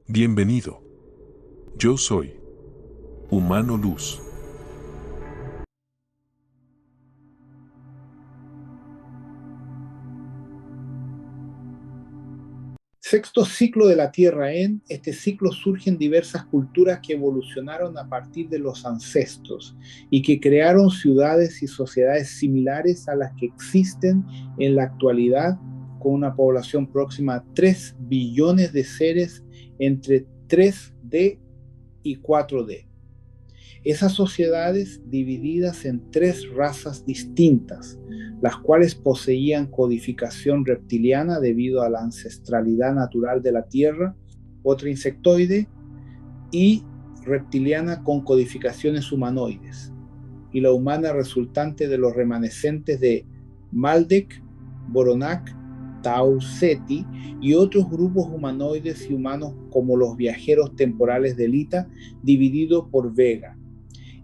Bienvenido. Yo soy Humano Luz. Sexto ciclo de la Tierra. En este ciclo surgen diversas culturas que evolucionaron a partir de los ancestros y que crearon ciudades y sociedades similares a las que existen en la actualidad, con una población próxima a 3 billones de seres entre 3D y 4D. Esas sociedades divididas en 3 razas distintas, las cuales poseían codificación reptiliana debido a la ancestralidad natural de la Tierra, otra insectoide y reptiliana con codificaciones humanoides, y la humana resultante de los remanescentes de Maldek, Voronak, Tau Ceti y otros grupos humanoides y humanos como los viajeros temporales de Lita, dividido por Vega.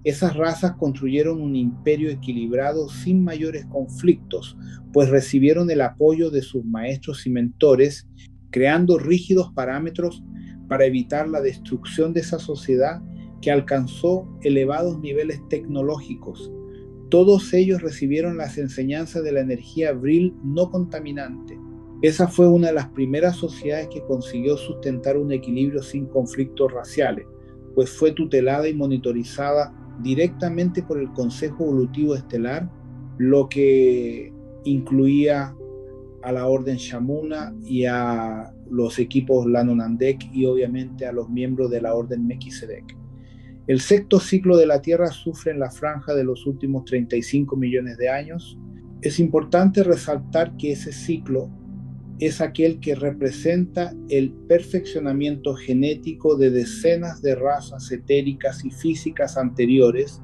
Esas razas construyeron un imperio equilibrado sin mayores conflictos, pues recibieron el apoyo de sus maestros y mentores, creando rígidos parámetros para evitar la destrucción de esa sociedad que alcanzó elevados niveles tecnológicos. Todos ellos recibieron las enseñanzas de la energía Vril no contaminante. Esa fue una de las primeras sociedades que consiguió sustentar un equilibrio sin conflictos raciales, pues fue tutelada y monitorizada directamente por el Consejo Evolutivo Estelar, lo que incluía a la Orden Shamuna y a los equipos Lanonandek y obviamente a los miembros de la Orden Melquisedec. El sexto ciclo de la Tierra sufre en la franja de los últimos 35 millones de años. Es importante resaltar que ese ciclo es aquel que representa el perfeccionamiento genético de decenas de razas etéricas y físicas anteriores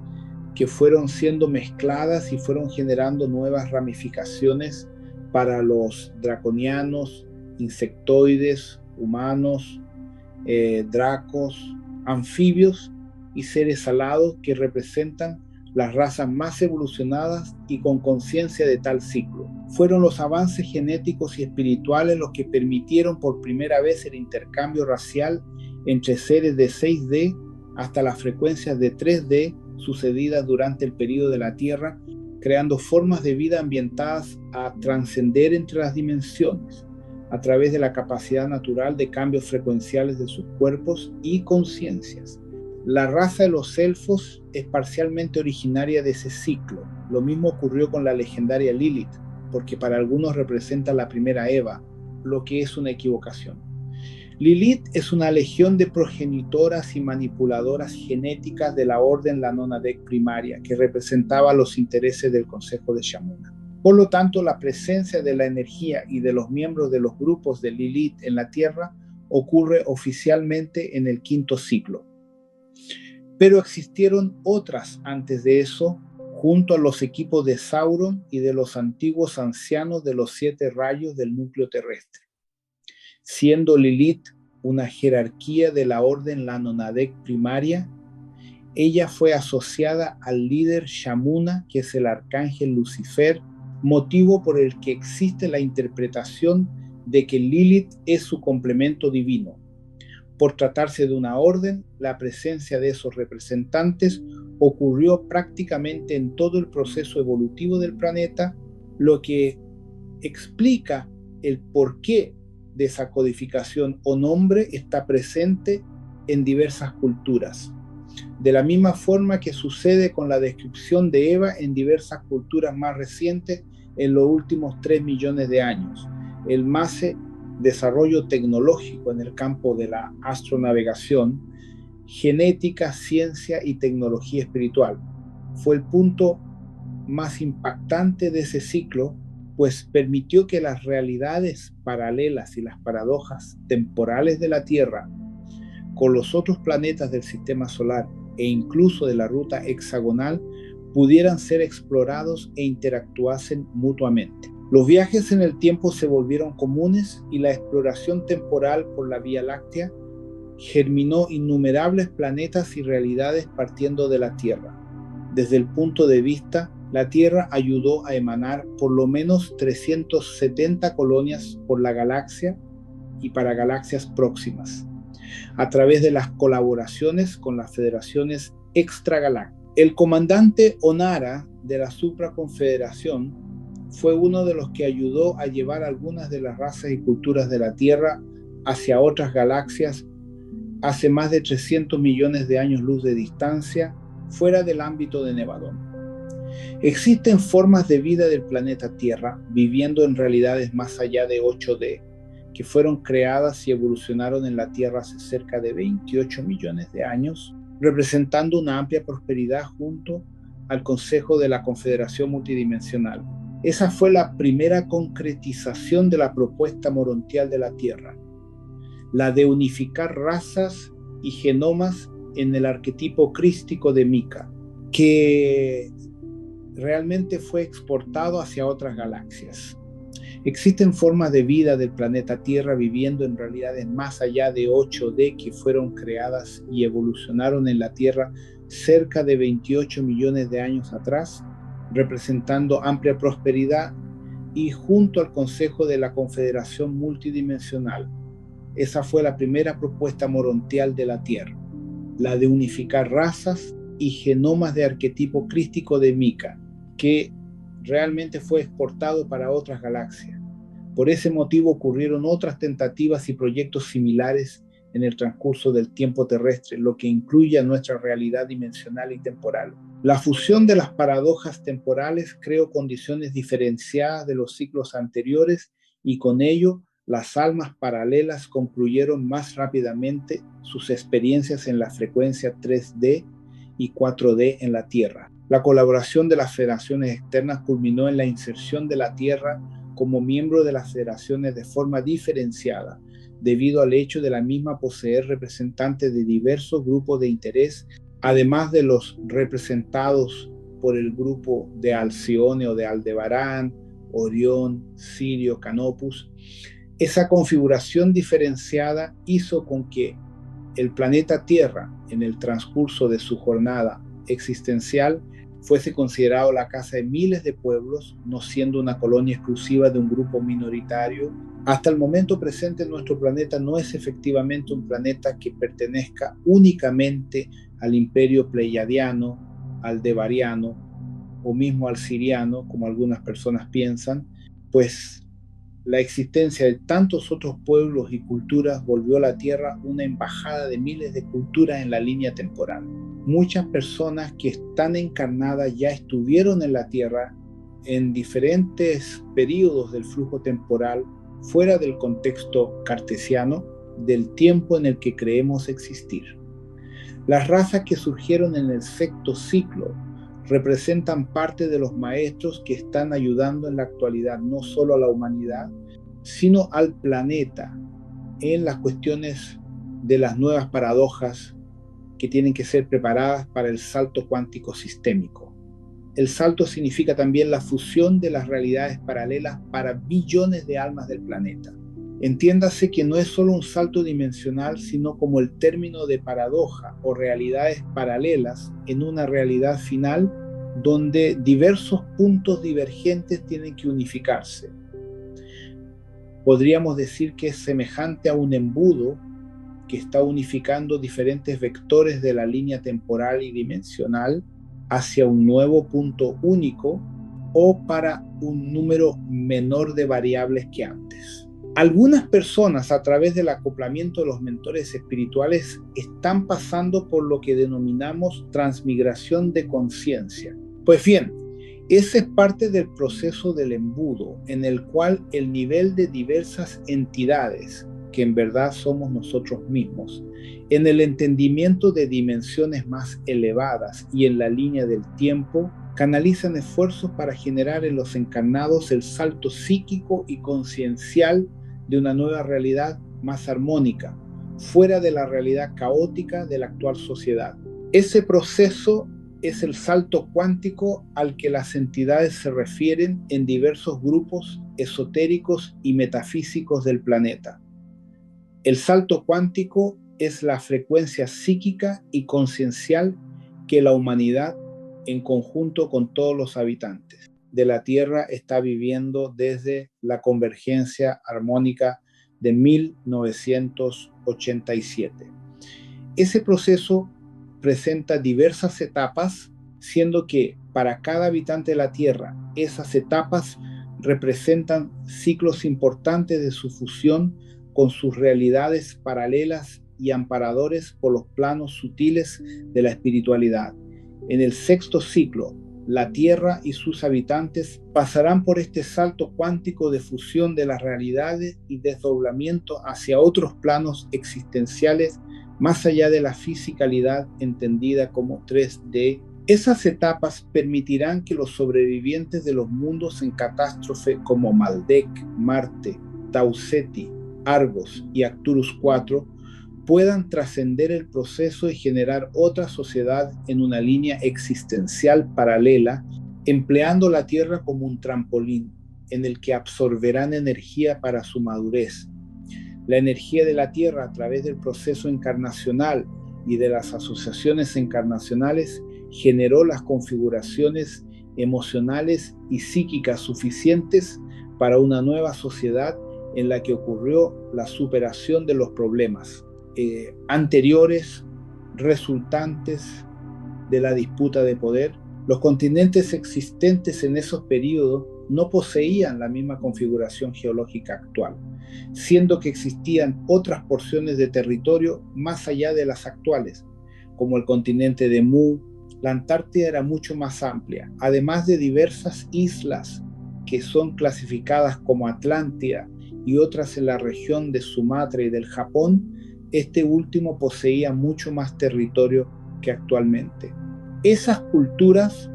que fueron siendo mezcladas y fueron generando nuevas ramificaciones para los draconianos, insectoides, humanos, dracos, anfibios y seres alados que representan las razas más evolucionadas y con conciencia de tal ciclo. Fueron los avances genéticos y espirituales los que permitieron por primera vez el intercambio racial entre seres de 6D hasta las frecuencias de 3D sucedidas durante el periodo de la Tierra, creando formas de vida ambientadas a trascender entre las dimensiones a través de la capacidad natural de cambios frecuenciales de sus cuerpos y conciencias. La raza de los elfos es parcialmente originaria de ese ciclo. Lo mismo ocurrió con la legendaria Lilith, porque para algunos representa la primera Eva, lo que es una equivocación. Lilith es una legión de progenitoras y manipuladoras genéticas de la Orden Lanonadek primaria, que representaba los intereses del Consejo de Shamuna. Por lo tanto, la presencia de la energía y de los miembros de los grupos de Lilith en la Tierra ocurre oficialmente en el quinto ciclo. Pero existieron otras antes de eso, junto a los equipos de Sauron y de los antiguos ancianos de los 7 rayos del núcleo terrestre, siendo Lilith una jerarquía de la Orden Lanonadek primaria. Ella fue asociada al líder Shamuna, que es el arcángel Lucifer, motivo por el que existe la interpretación de que Lilith es su complemento divino. Por tratarse de una orden, la presencia de esos representantes ocurrió prácticamente en todo el proceso evolutivo del planeta, lo que explica el porqué de esa codificación o nombre está presente en diversas culturas. De la misma forma que sucede con la descripción de Eva en diversas culturas más recientes en los últimos 3 millones de años. El MASE, desarrollo tecnológico en el campo de la astronavegación, genética, ciencia y tecnología espiritual, fue el punto más impactante de ese ciclo, pues permitió que las realidades paralelas y las paradojas temporales de la Tierra con los otros planetas del sistema solar e incluso de la ruta hexagonal pudieran ser explorados e interactuasen mutuamente. Los viajes en el tiempo se volvieron comunes y la exploración temporal por la Vía Láctea germinó innumerables planetas y realidades partiendo de la Tierra. Desde el punto de vista, la Tierra ayudó a emanar por lo menos 370 colonias por la galaxia y para galaxias próximas. a través de las colaboraciones con las federaciones extragalácticas. El comandante Onara de la Supraconfederación fue uno de los que ayudó a llevar algunas de las razas y culturas de la Tierra hacia otras galaxias hace más de 300 millones de años luz de distancia, fuera del ámbito de Nevadón. Existen formas de vida del planeta Tierra viviendo en realidades más allá de 8D, que fueron creadas y evolucionaron en la Tierra hace cerca de 28 millones de años, representando una amplia prosperidad junto al Consejo de la Confederación Multidimensional. Esa fue la primera concretización de la propuesta morontial de la Tierra, la de unificar razas y genomas en el arquetipo crístico de Mika, que realmente fue exportado hacia otras galaxias. Existen formas de vida del planeta Tierra viviendo en realidades más allá de 8D que fueron creadas y evolucionaron en la Tierra cerca de 28 millones de años atrás, representando amplia prosperidad y junto al Consejo de la Confederación Multidimensional. Esa fue la primera propuesta morontial de la Tierra, la de unificar razas y genomas de arquetipo crístico de Mika, que realmente fue exportado para otras galaxias. Por ese motivo ocurrieron otras tentativas y proyectos similares en el transcurso del tiempo terrestre, lo que incluye a nuestra realidad dimensional y temporal. La fusión de las paradojas temporales creó condiciones diferenciadas de los ciclos anteriores y con ello las almas paralelas concluyeron más rápidamente sus experiencias en la frecuencia 3D y 4D en la Tierra. La colaboración de las federaciones externas culminó en la inserción de la Tierra como miembro de las federaciones de forma diferenciada, debido al hecho de la misma poseer representantes de diversos grupos de interés, además de los representados por el grupo de Alcione o de Aldebarán, Orión, Sirio, Canopus. Esa configuración diferenciada hizo con que el planeta Tierra, en el transcurso de su jornada existencial, fuese considerado la casa de miles de pueblos, no siendo una colonia exclusiva de un grupo minoritario. Hasta el momento presente, nuestro planeta no es efectivamente un planeta que pertenezca únicamente al imperio pleiadiano, aldebariano o mismo al siriano, como algunas personas piensan, pues la existencia de tantos otros pueblos y culturas volvió a la Tierra una embajada de miles de culturas en la línea temporal. Muchas personas que están encarnadas ya estuvieron en la Tierra en diferentes periodos del flujo temporal fuera del contexto cartesiano del tiempo en el que creemos existir. Las razas que surgieron en el sexto ciclo representan parte de los maestros que están ayudando en la actualidad no solo a la humanidad, sino al planeta en las cuestiones de las nuevas paradojas que tienen que ser preparadas para el salto cuántico sistémico. El salto significa también la fusión de las realidades paralelas para billones de almas del planeta. Entiéndase que no es solo un salto dimensional, sino como el término de paradoja o realidades paralelas en una realidad final donde diversos puntos divergentes tienen que unificarse. Podríamos decir que es semejante a un embudo que está unificando diferentes vectores de la línea temporal y dimensional hacia un nuevo punto único o para un número menor de variables que antes. Algunas personas, a través del acoplamiento de los mentores espirituales, están pasando por lo que denominamos transmigración de conciencia. Pues bien, ese es parte del proceso del embudo, en el cual el nivel de diversas entidades, que en verdad somos nosotros mismos, en el entendimiento de dimensiones más elevadas y en la línea del tiempo, canalizan esfuerzos para generar en los encarnados el salto psíquico y conciencial de una nueva realidad más armónica, fuera de la realidad caótica de la actual sociedad. Ese proceso es el salto cuántico al que las entidades se refieren en diversos grupos esotéricos y metafísicos del planeta. El salto cuántico es la frecuencia psíquica y conciencial que la humanidad, en conjunto con todos los habitantes de la Tierra, está viviendo desde la convergencia armónica de 1987. Ese proceso presenta diversas etapas, siendo que para cada habitante de la Tierra, esas etapas representan ciclos importantes de su fusión con sus realidades paralelas y amparadores por los planos sutiles de la espiritualidad. En el sexto ciclo, la Tierra y sus habitantes pasarán por este salto cuántico de fusión de las realidades y desdoblamiento hacia otros planos existenciales más allá de la fisicalidad entendida como 3D. Esas etapas permitirán que los sobrevivientes de los mundos en catástrofe como Maldek, Marte, Tau Ceti, Argos y Arcturus IV puedan trascender el proceso y generar otra sociedad en una línea existencial paralela, empleando la Tierra como un trampolín en el que absorberán energía para su madurez. La energía de la Tierra a través del proceso encarnacional y de las asociaciones encarnacionales generó las configuraciones emocionales y psíquicas suficientes para una nueva sociedad en la que ocurrió la superación de los problemas anteriores resultantes de la disputa de poder. Los continentes existentes en esos periodos no poseían la misma configuración geológica actual, siendo que existían otras porciones de territorio más allá de las actuales, como el continente de Mu. La Antártida era mucho más amplia, además de diversas islas que son clasificadas como Atlántida y otras en la región de Sumatra y del Japón. Este último poseía mucho más territorio que actualmente. Esas culturas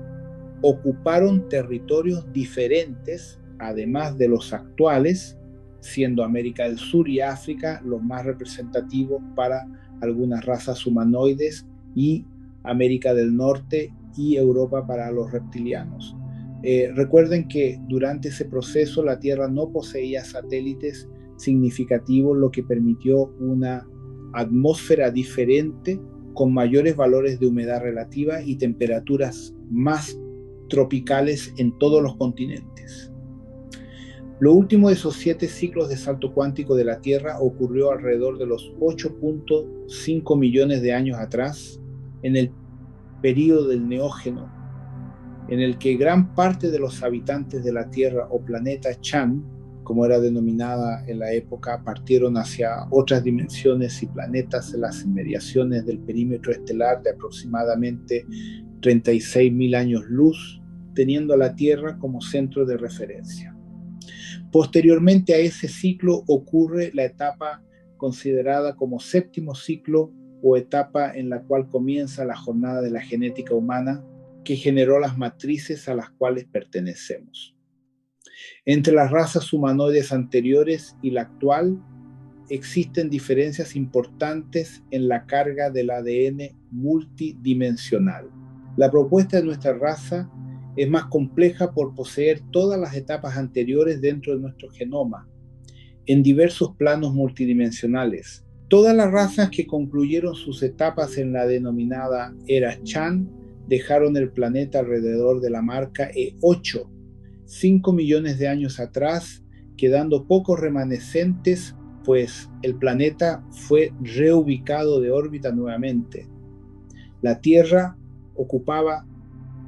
ocuparon territorios diferentes, además de los actuales, siendo América del Sur y África los más representativos para algunas razas humanoides y América del Norte y Europa para los reptilianos. Recuerden que durante ese proceso la Tierra no poseía satélites significativos, lo que permitió una atmósfera diferente con mayores valores de humedad relativa y temperaturas más tropicales en todos los continentes. Lo último de esos 7 ciclos de salto cuántico de la Tierra ocurrió alrededor de los 8.5 millones de años atrás, en el período del Neógeno, en el que gran parte de los habitantes de la Tierra o planeta Chan, como era denominada en la época, partieron hacia otras dimensiones y planetas en las inmediaciones del perímetro estelar de aproximadamente 36.000 años luz, teniendo a la Tierra como centro de referencia. Posteriormente a ese ciclo ocurre la etapa considerada como séptimo ciclo o etapa en la cual comienza la jornada de la genética humana que generó las matrices a las cuales pertenecemos. Entre las razas humanoides anteriores y la actual existen diferencias importantes en la carga del ADN multidimensional. La propuesta de nuestra raza es más compleja por poseer todas las etapas anteriores dentro de nuestro genoma, en diversos planos multidimensionales. Todas las razas que concluyeron sus etapas en la denominada Era Chan dejaron el planeta alrededor de la marca E8, 5 millones de años atrás, quedando pocos remanescentes, pues el planeta fue reubicado de órbita nuevamente. La Tierra ocupaba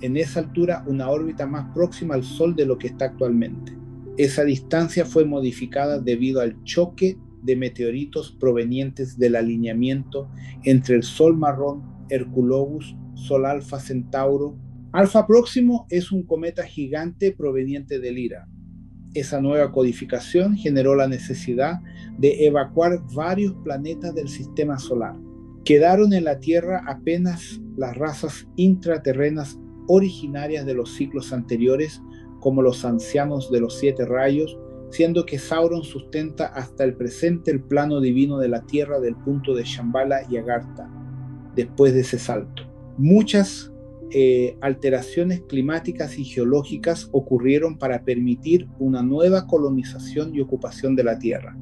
en esa altura una órbita más próxima al Sol de lo que está actualmente. Esa distancia fue modificada debido al choque de meteoritos provenientes del alineamiento entre el Sol marrón Herculobus, Sol Alfa Centauro. Alfa Próximo es un cometa gigante proveniente de Lira. Esa nueva codificación generó la necesidad de evacuar varios planetas del sistema solar. Quedaron en la Tierra apenas las razas intraterrenas originarias de los ciclos anteriores, como los ancianos de los 7 rayos, siendo que Sauron sustenta hasta el presente el plano divino de la Tierra del punto de Shambhala y Agartha. Después de ese salto, muchas alteraciones climáticas y geológicas ocurrieron para permitir una nueva colonización y ocupación de la Tierra.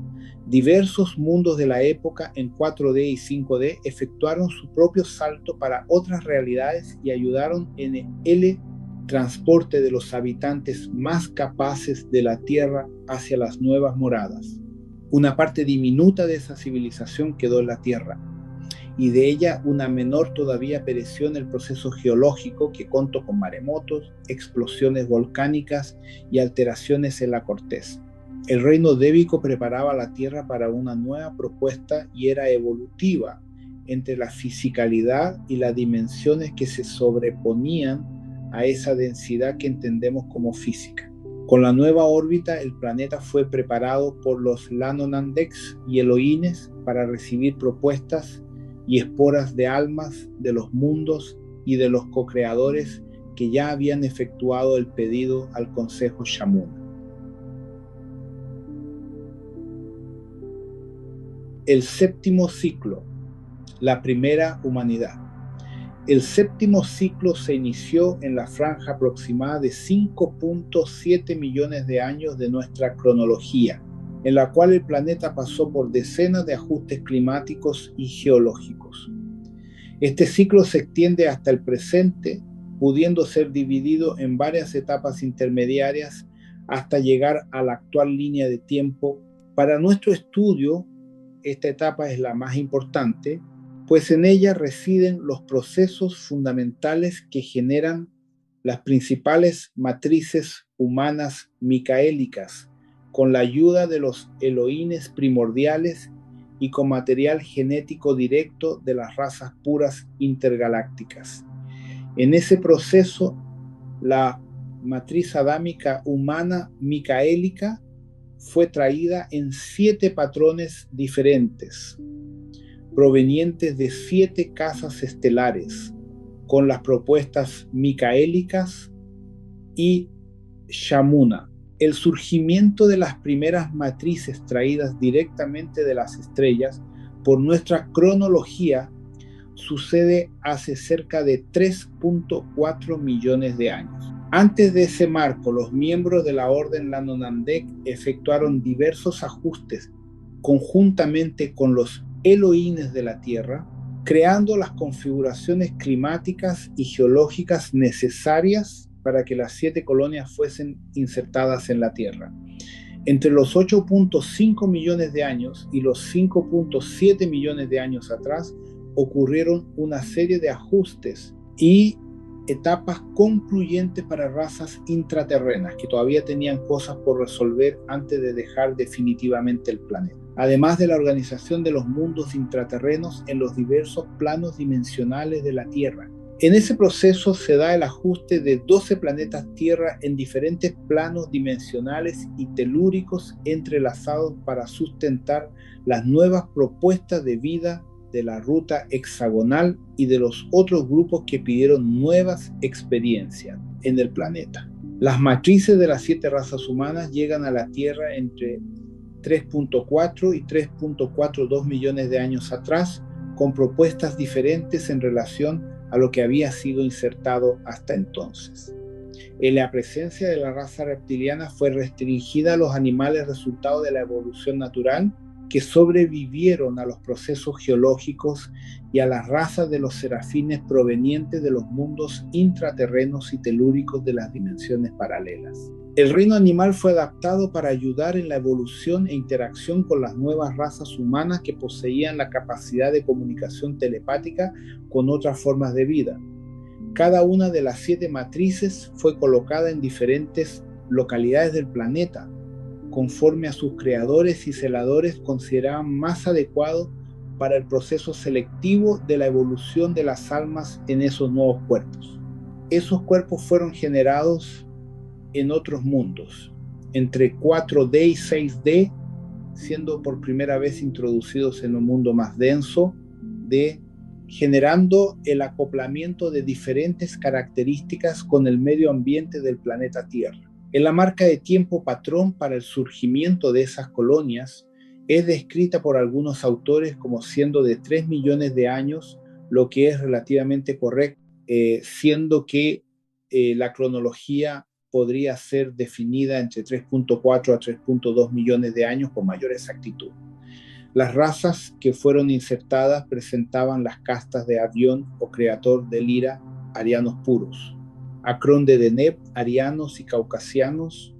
Diversos mundos de la época en 4D y 5D efectuaron su propio salto para otras realidades y ayudaron en el transporte de los habitantes más capaces de la Tierra hacia las nuevas moradas. Una parte diminuta de esa civilización quedó en la Tierra, y de ella una menor todavía pereció en el proceso geológico que contó con maremotos, explosiones volcánicas y alteraciones en la corteza. El reino débico preparaba la Tierra para una nueva propuesta y era evolutiva entre la fisicalidad y las dimensiones que se sobreponían a esa densidad que entendemos como física. Con la nueva órbita, el planeta fue preparado por los Lanonandex y Elohines para recibir propuestas y esporas de almas de los mundos y de los co-creadores que ya habían efectuado el pedido al Consejo Shamuna. El séptimo ciclo, la primera humanidad. El séptimo ciclo se inició en la franja aproximada de 5.7 millones de años de nuestra cronología, en la cual el planeta pasó por decenas de ajustes climáticos y geológicos. Este ciclo se extiende hasta el presente, pudiendo ser dividido en varias etapas intermediarias hasta llegar a la actual línea de tiempo. Para nuestro estudio, esta etapa es la más importante, pues en ella residen los procesos fundamentales que generan las principales matrices humanas micaélicas, con la ayuda de los Elohines primordiales y con material genético directo de las razas puras intergalácticas. En ese proceso, la matriz adámica humana micaélica fue traída en 7 patrones diferentes, provenientes de 7 casas estelares, con las propuestas micaélicas y Shamuna. El surgimiento de las primeras matrices traídas directamente de las estrellas por nuestra cronología sucede hace cerca de 3.4 millones de años. Antes de ese marco, los miembros de la Orden Lanonandek efectuaron diversos ajustes conjuntamente con los Elohines de la Tierra, creando las configuraciones climáticas y geológicas necesarias para que las 7 colonias fuesen insertadas en la Tierra. Entre los 8.5 millones de años y los 5.7 millones de años atrás, ocurrieron una serie de ajustes y etapas concluyentes para razas intraterrenas que todavía tenían cosas por resolver antes de dejar definitivamente el planeta. Además de la organización de los mundos intraterrenos en los diversos planos dimensionales de la Tierra. En ese proceso se da el ajuste de 12 planetas Tierra en diferentes planos dimensionales y telúricos entrelazados para sustentar las nuevas propuestas de vida de la ruta hexagonal y de los otros grupos que pidieron nuevas experiencias en el planeta. Las matrices de las 7 razas humanas llegan a la Tierra entre 3.4 y 3.42 millones de años atrás, con propuestas diferentes en relación a lo que había sido insertado hasta entonces. La presencia de la raza reptiliana fue restringida a los animales resultado de la evolución natural que sobrevivieron a los procesos geológicos y a las razas de los serafines provenientes de los mundos intraterrenos y telúricos de las dimensiones paralelas. El reino animal fue adaptado para ayudar en la evolución e interacción con las nuevas razas humanas que poseían la capacidad de comunicación telepática con otras formas de vida. Cada una de las 7 matrices fue colocada en diferentes localidades del planeta, conforme a sus creadores y celadores consideraban más adecuado para el proceso selectivo de la evolución de las almas en esos nuevos cuerpos. Esos cuerpos fueron generados en otros mundos, entre 4D y 6D, siendo por primera vez introducidos en un mundo más denso, generando el acoplamiento de diferentes características con el medio ambiente del planeta Tierra. En la marca de tiempo patrón para el surgimiento de esas colonias es descrita por algunos autores como siendo de 3 millones de años, lo que es relativamente correcto, siendo que la cronología podría ser definida entre 3.4 a 3.2 millones de años con mayor exactitud. Las razas que fueron insertadas presentaban las castas de Adión o creador de Lira, arianos puros, Acrón de Deneb, arianos y caucasianos,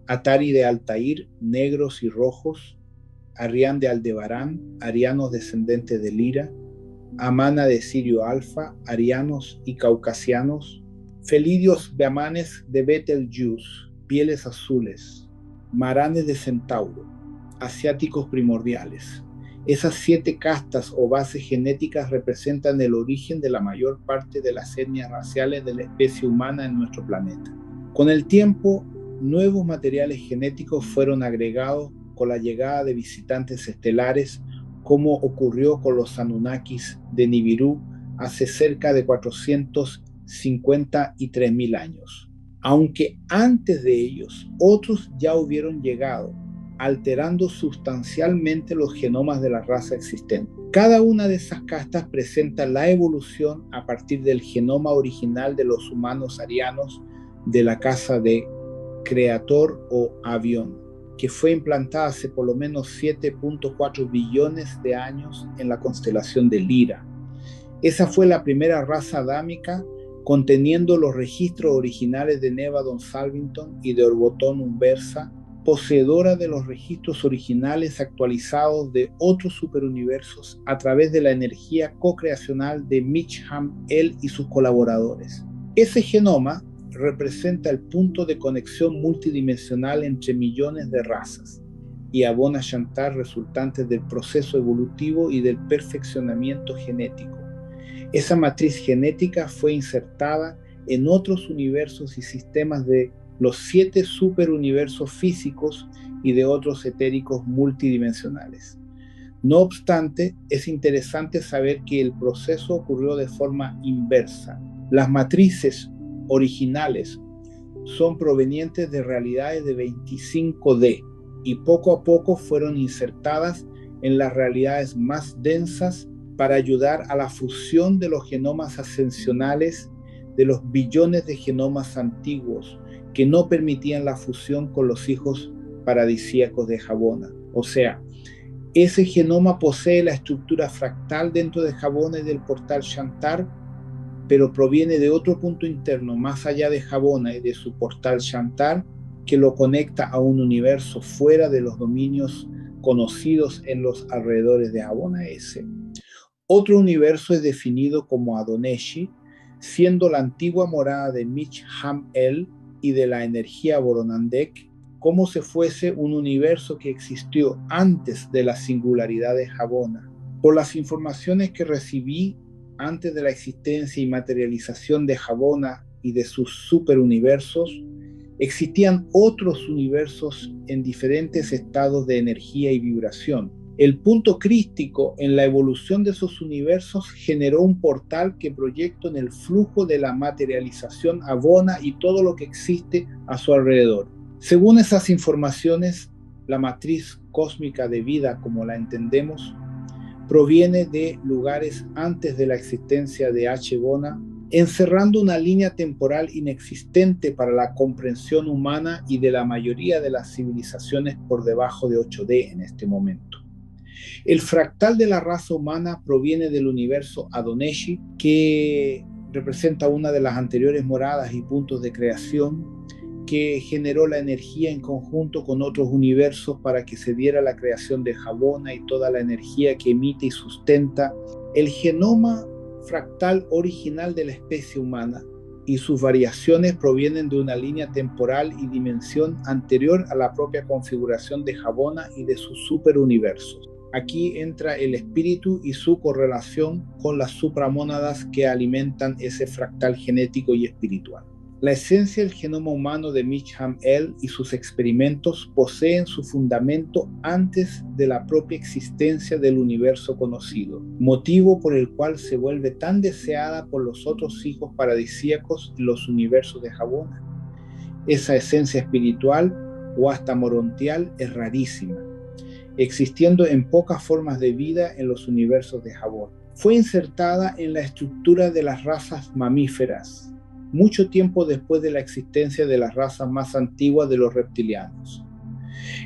Atari de Altair, negros y rojos, Arrián de Aldebarán, arianos descendentes de Lira, Amana de Sirio Alfa, arianos y caucasianos, Felidios Beamanes de Betelgeuse, pieles azules, Maranes de Centauro, asiáticos primordiales. Esas 7 castas o bases genéticas representan el origen de la mayor parte de las etnias raciales de la especie humana en nuestro planeta. Con el tiempo, nuevos materiales genéticos fueron agregados con la llegada de visitantes estelares, como ocurrió con los Anunnakis de Nibiru hace cerca de 453.000 años. Aunque antes de ellos, otros ya hubieron llegado, alterando sustancialmente los genomas de la raza existente. Cada una de esas castas presenta la evolución a partir del genoma original de los humanos arianos de la casa de Creator o Avión, que fue implantada hace por lo menos 7.4 billones de años en la constelación de Lira. Esa fue la primera raza adámica conteniendo los registros originales de Nevadon Salvington y de Orbotón Umbersa, poseedora de los registros originales actualizados de otros superuniversos a través de la energía co-creacional de Mitch-Ham-El y sus colaboradores. Ese genoma representa el punto de conexión multidimensional entre millones de razas y Abona Shantar resultantes del proceso evolutivo y del perfeccionamiento genético. Esa matriz genética fue insertada en otros universos y sistemas de los 7 superuniversos físicos y de otros etéricos multidimensionales. No obstante, es interesante saber que el proceso ocurrió de forma inversa. Las matrices originales son provenientes de realidades de 25D y poco a poco fueron insertadas en las realidades más densas para ayudar a la fusión de los genomas ascensionales de los billones de genomas antiguos que no permitían la fusión con los hijos paradisíacos de Jabona. O sea, ese genoma posee la estructura fractal dentro de Jabona y del portal Shantar, pero proviene de otro punto interno más allá de Jabona y de su portal Shantar, que lo conecta a un universo fuera de los dominios conocidos en los alrededores de Jabona S. Otro universo es definido como Adoneshi, siendo la antigua morada de Mitch-Ham-El y de la energía Boronandek, como si fuese un universo que existió antes de la singularidad de Jabona. Por las informaciones que recibí antes de la existencia y materialización de Jabona y de sus superuniversos, existían otros universos en diferentes estados de energía y vibración. El punto crístico en la evolución de esos universos generó un portal que proyectó en el flujo de la materialización Abona y todo lo que existe a su alrededor. Según esas informaciones, la matriz cósmica de vida, como la entendemos, proviene de lugares antes de la existencia de H-Bona, encerrando una línea temporal inexistente para la comprensión humana y de la mayoría de las civilizaciones por debajo de 8D en este momento. El fractal de la raza humana proviene del universo Adoneshi, que representa una de las anteriores moradas y puntos de creación, que generó la energía en conjunto con otros universos para que se diera la creación de Jabona y toda la energía que emite y sustenta el genoma fractal original de la especie humana, y sus variaciones provienen de una línea temporal y dimensión anterior a la propia configuración de Jabona y de sus superuniversos. Aquí entra el espíritu y su correlación con las supramónadas que alimentan ese fractal genético y espiritual. La esencia del genoma humano de Mitch-Ham-El y sus experimentos poseen su fundamento antes de la propia existencia del universo conocido, motivo por el cual se vuelve tan deseada por los otros hijos paradisíacos en los universos de Jabona. Esa esencia espiritual o hasta morontial es rarísima, existiendo en pocas formas de vida en los universos de Jabona. Fue insertada en la estructura de las razas mamíferas, mucho tiempo después de la existencia de las razas más antiguas de los reptilianos.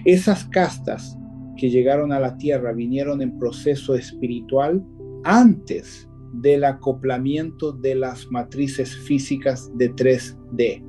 Esas castas que llegaron a la Tierra vinieron en proceso espiritual antes del acoplamiento de las matrices físicas de 3D.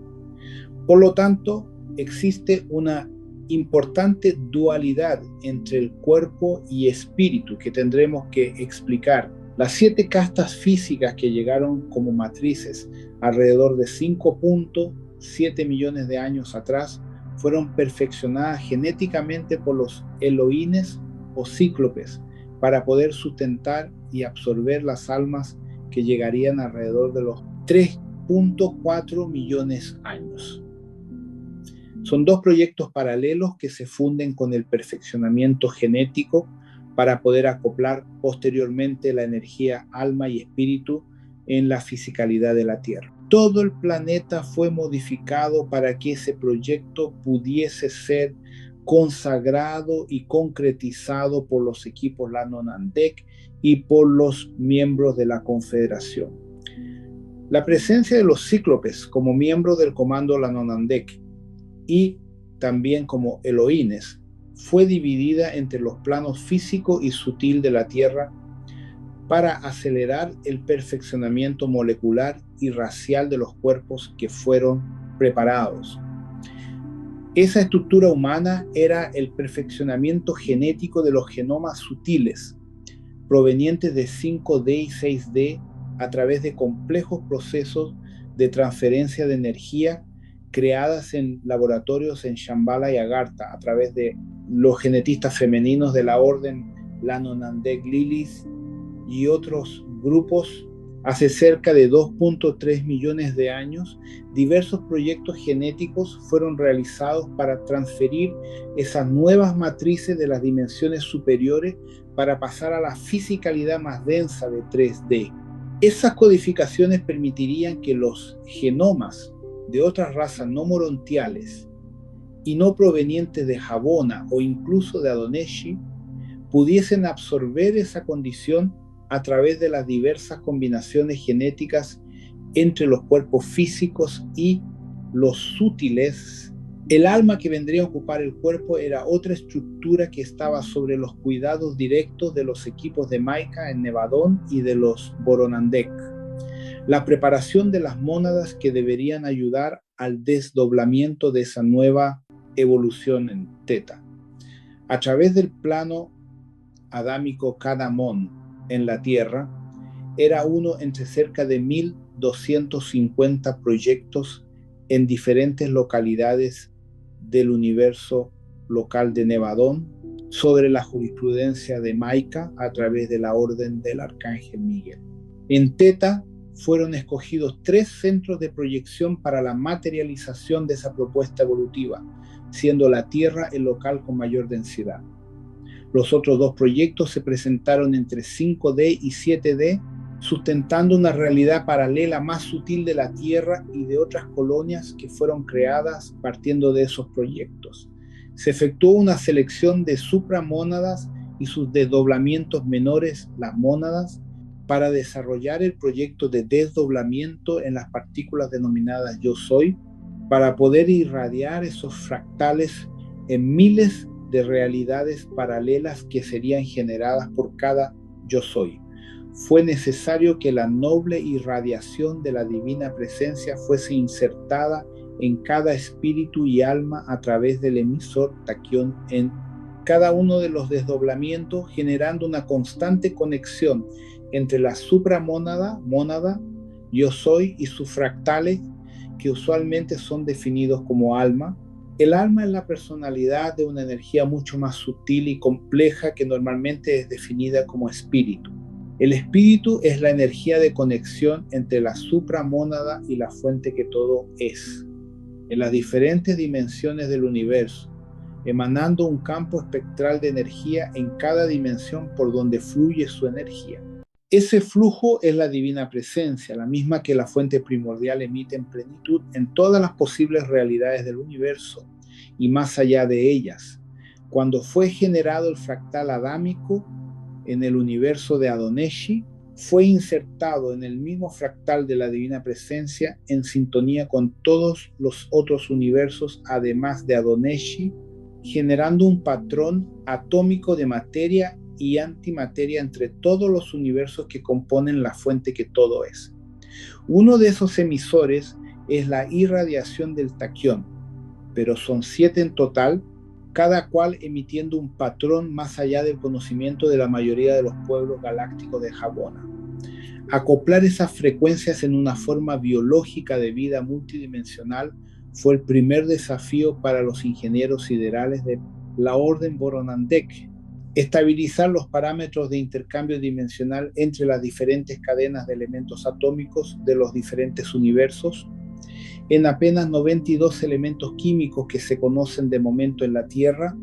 Por lo tanto, existe una importante dualidad entre el cuerpo y espíritu que tendremos que explicar. Las 7 castas físicas que llegaron como matrices alrededor de 5.7 millones de años atrás fueron perfeccionadas genéticamente por los Elohines o cíclopes para poder sustentar y absorber las almas que llegarían alrededor de los 3.4 millones de años. Son 2 proyectos paralelos que se funden con el perfeccionamiento genético para poder acoplar posteriormente la energía alma y espíritu en la fisicalidad de la Tierra. Todo el planeta fue modificado para que ese proyecto pudiese ser consagrado y concretizado por los equipos Lanonandek y por los miembros de la Confederación. La presencia de los cíclopes como miembros del comando Lanonandek y también como Elohines fue dividida entre los planos físico y sutil de la Tierra para acelerar el perfeccionamiento molecular y racial de los cuerpos que fueron preparados. Esa estructura humana era el perfeccionamiento genético de los genomas sutiles, provenientes de 5D y 6D a través de complejos procesos de transferencia de energía creadas en laboratorios en Shambhala y Agartha a través de los genetistas femeninos de la orden Lanonandek Lilith y otros grupos. Hace cerca de 2.3 millones de años, diversos proyectos genéticos fueron realizados para transferir esas nuevas matrices de las dimensiones superiores para pasar a la fisicalidad más densa de 3D. Esas codificaciones permitirían que los genomas de otras razas no morontiales y no provenientes de Jabona o incluso de Adoneshi pudiesen absorber esa condición a través de las diversas combinaciones genéticas entre los cuerpos físicos y los sutiles. El alma que vendría a ocupar el cuerpo era otra estructura que estaba sobre los cuidados directos de los equipos de Maika en Nevadón y de los Boronandek. La preparación de las mónadas que deberían ayudar al desdoblamiento de esa nueva evolución en Teta. A través del plano adámico Kadamon en la Tierra, era uno entre cerca de 1.250 proyectos en diferentes localidades del universo local de Nevadón sobre la jurisprudencia de Maika a través de la orden del Arcángel Miguel. En Teta fueron escogidos 3 centros de proyección para la materialización de esa propuesta evolutiva, siendo la Tierra el local con mayor densidad. Los otros 2 proyectos se presentaron entre 5D y 7D, sustentando una realidad paralela más sutil de la Tierra y de otras colonias que fueron creadas partiendo de esos proyectos. Se efectuó una selección de supramónadas y sus desdoblamientos menores, las mónadas, para desarrollar el proyecto de desdoblamiento en las partículas denominadas Yo Soy, para poder irradiar esos fractales en miles de realidades paralelas que serían generadas por cada Yo Soy. Fue necesario que la noble irradiación de la divina presencia fuese insertada en cada espíritu y alma a través del emisor taquión en cada uno de los desdoblamientos, generando una constante conexión entre la supramónada, mónada, Yo Soy y sus fractales, que usualmente son definidos como alma. El alma es la personalidad de una energía mucho más sutil y compleja que normalmente es definida como espíritu. El espíritu es la energía de conexión entre la supramónada y la fuente que todo es, en las diferentes dimensiones del universo, emanando un campo espectral de energía en cada dimensión por donde fluye su energía. Ese flujo es la divina presencia, la misma que la fuente primordial emite en plenitud en todas las posibles realidades del universo y más allá de ellas. Cuando fue generado el fractal adámico en el universo de Adoneshi, fue insertado en el mismo fractal de la divina presencia en sintonía con todos los otros universos además de Adoneshi, generando un patrón atómico de materia y antimateria entre todos los universos que componen la fuente que todo es. Uno de esos emisores es la irradiación del taquión, pero son 7 en total, cada cual emitiendo un patrón más allá del conocimiento de la mayoría de los pueblos galácticos de Habona. Acoplar esas frecuencias en una forma biológica de vida multidimensional fue el primer desafío para los ingenieros siderales de la Orden Boronandek. Estabilizar los parámetros de intercambio dimensional entre las diferentes cadenas de elementos atómicos de los diferentes universos en apenas 92 elementos químicos que se conocen de momento en la Tierra,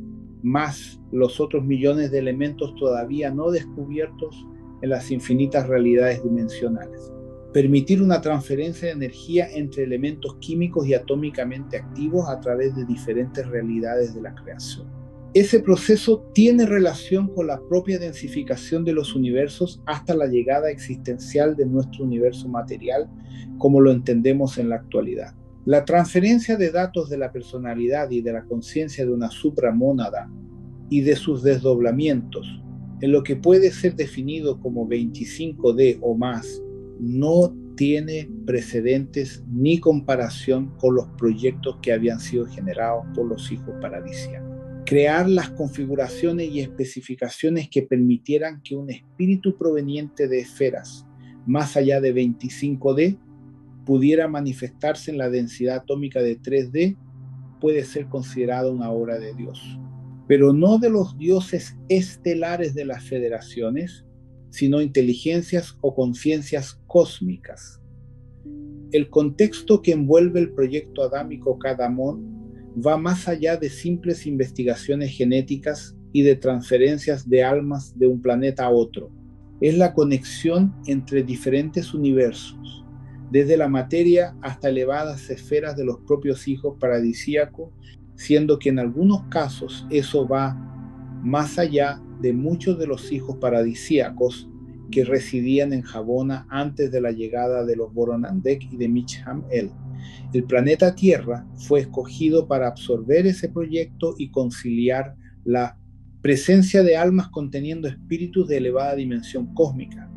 más los otros millones de elementos todavía no descubiertos en las infinitas realidades dimensionales. Permitir una transferencia de energía entre elementos químicos y atómicamente activos a través de diferentes realidades de la creación. Ese proceso tiene relación con la propia densificación de los universos hasta la llegada existencial de nuestro universo material, como lo entendemos en la actualidad. La transferencia de datos de la personalidad y de la conciencia de una supramónada y de sus desdoblamientos en lo que puede ser definido como 25D o más no tiene precedentes ni comparación con los proyectos que habían sido generados por los hijos paradisíacos. Crear las configuraciones y especificaciones que permitieran que un espíritu proveniente de esferas más allá de 25D pudiera manifestarse en la densidad atómica de 3D puede ser considerado una obra de Dios, pero no de los dioses estelares de las federaciones, sino inteligencias o conciencias cósmicas. El contexto que envuelve el proyecto adámico Kadamon va más allá de simples investigaciones genéticas y de transferencias de almas de un planeta a otro. Es la conexión entre diferentes universos, desde la materia hasta elevadas esferas de los propios hijos paradisíacos, siendo que en algunos casos eso va más allá de muchos de los hijos paradisíacos que residían en Habona antes de la llegada de los Boronandek y de Micham-El. El planeta Tierra fue escogido para absorber ese proyecto y conciliar la presencia de almas conteniendo espíritus de elevada dimensión cósmica,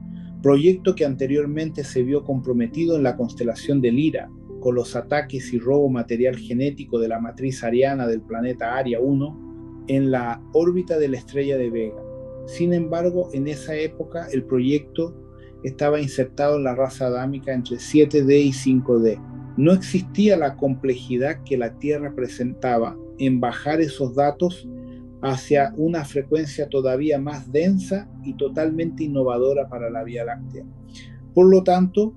proyecto que anteriormente se vio comprometido en la constelación de Lira, con los ataques y robo material genético de la matriz ariana del planeta Aria 1 en la órbita de la estrella de Vega. Sin embargo, en esa época el proyecto estaba insertado en la raza adámica entre 7D y 5D. No existía la complejidad que la Tierra presentaba en bajar esos datos hacia una frecuencia todavía más densa y totalmente innovadora para la Vía Láctea. Por lo tanto,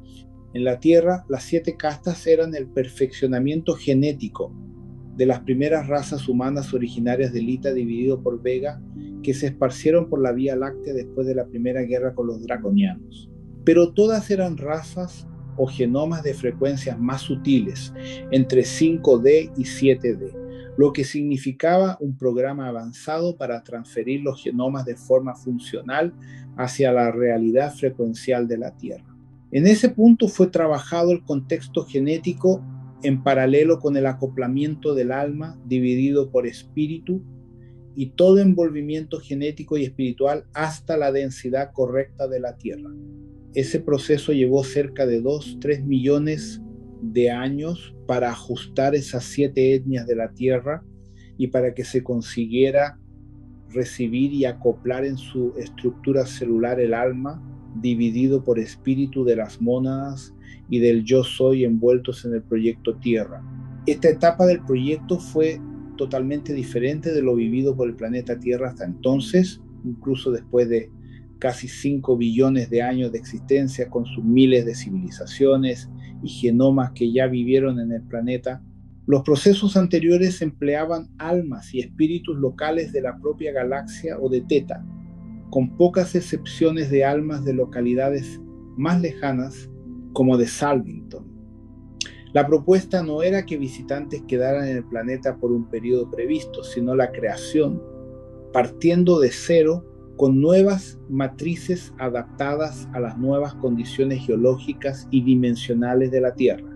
en la Tierra, las 7 castas eran el perfeccionamiento genético de las primeras razas humanas originarias de Lita dividido por Vega que se esparcieron por la Vía Láctea después de la Primera Guerra con los draconianos. Pero todas eran razas o genomas de frecuencias más sutiles, entre 5D y 7D, lo que significaba un programa avanzado para transferir los genomas de forma funcional hacia la realidad frecuencial de la Tierra. En ese punto fue trabajado el contexto genético en paralelo con el acoplamiento del alma dividido por espíritu y todo envolvimiento genético y espiritual hasta la densidad correcta de la Tierra. Ese proceso llevó cerca de 2-3 millones de años para ajustar esas 7 etnias de la Tierra y para que se consiguiera recibir y acoplar en su estructura celular el alma dividido por espíritu de las mónadas y del yo soy envueltos en el proyecto Tierra. Esta etapa del proyecto fue totalmente diferente de lo vivido por el planeta Tierra hasta entonces, incluso después de casi 5 billones de años de existencia con sus miles de civilizaciones y genomas que ya vivieron en el planeta. Los procesos anteriores empleaban almas y espíritus locales de la propia galaxia o de Teta, con pocas excepciones de almas de localidades más lejanas como de Salvington. La propuesta no era que visitantes quedaran en el planeta por un periodo previsto, sino la creación, partiendo de cero, con nuevas matrices adaptadas a las nuevas condiciones geológicas y dimensionales de la Tierra.